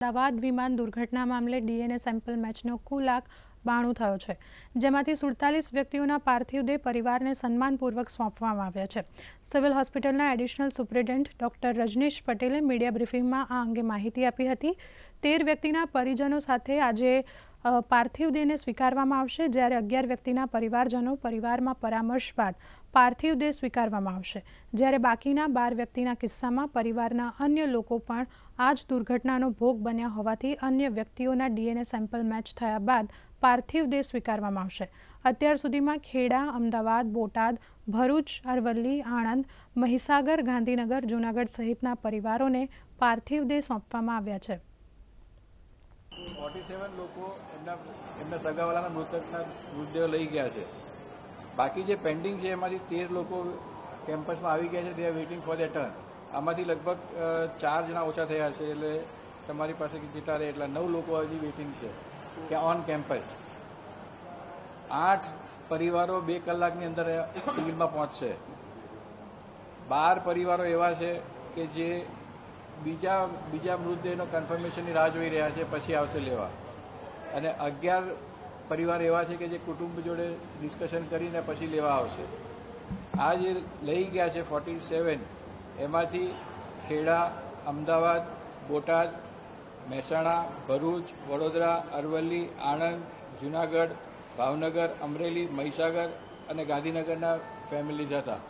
અમદાવાદ વિમાન દુર્ઘટના મામલે ડીએનએ સેમ્પલ મેચનો કુલ આંક 92 થયો છે, જેમાંથી 47 વ્યક્તિઓના પાર્થિવ દેહ પરિવારને સન્માનપૂર્વક સોંપવામાં આવ્યા છે। સિવિલ હોસ્પિટલના એડિશનલ સુપ્રિન્ટેન્ડન્ટ ડોક્ટર રજનીશ પટેલે મીડિયા બ્રીફિંગમાં આ અંગે માહિતી આપી હતી। 13 વ્યક્તિના પરિજનો સાથે આજે પાર્થિવ દેહને સ્વીકારવામાં આવશે, જ્યારે 11 વ્યક્તિના પરિવારજનો પરિવારમાં પરામર્શ બાદ પાર્થિવ દેહ સ્વીકારવામાં આવશે, જ્યારે બાકીના 12 વ્યક્તિના કિસ્સામાં પરિવારના અન્ય લોકો પણ આ જ દુર્ઘટનાનો ભોગ બન્યા હોવાથી અન્ય વ્યક્તિઓના ડીએનએ સેમ્પલ મેચ થયા બાદ પાર્થિવ દેહ સ્વીકારવામાં આવશે। અત્યાર સુધીમાં ખેડા, અમદાવાદ, બોટાદ, ભરૂચ, અરવલ્લી, આણંદ, મહીસાગર, ગાંધીનગર, જૂનાગઢ સહિતના પરિવારોને પાર્થિવ દેહ સોંપવામાં આવ્યા છે। 47 લોકો એમના સગાવાલાના મૃતદેહ લઈ ગયા છે। બાકી જે પેન્ડિંગ છે એમાંથી 13 લોકો કેમ્પસમાં આવી ગયા છે, they are waiting for their turn. આમાંથી લગભગ 4 જણા ઓછા થયા છે, એટલે તમારી પાસે જેટલા રહે એટલા 9 લોકો હજી વેઇટિંગ છે કે ઓન કેમ્પસ। 8 પરિવારો 2 કલાકની અંદર સિવિલમાં પહોંચશે। 12 પરિવારો એવા છે કે જે બીજા મૃતદેહનો કન્ફર્મેશનની રાહ જોઈ રહ્યા છે, પછી આવશે લેવા। અને 11 પરિવાર એવા છે કે જે કુટુંબ જોડે ડિસ્કશન કરીને પછી લેવા આવશે। આ જે લઈ ગયા છે 47, એમાંથી ખેડા, અમદાવાદ, બોટાદ, મહેસાણા, ભરૂચ, વડોદરા, અરવલ્લી, આણંદ, જૂનાગઢ, ભાવનગર, અમરેલી, મહીસાગર અને ગાંધીનગરના ફેમિલીઝ હતા।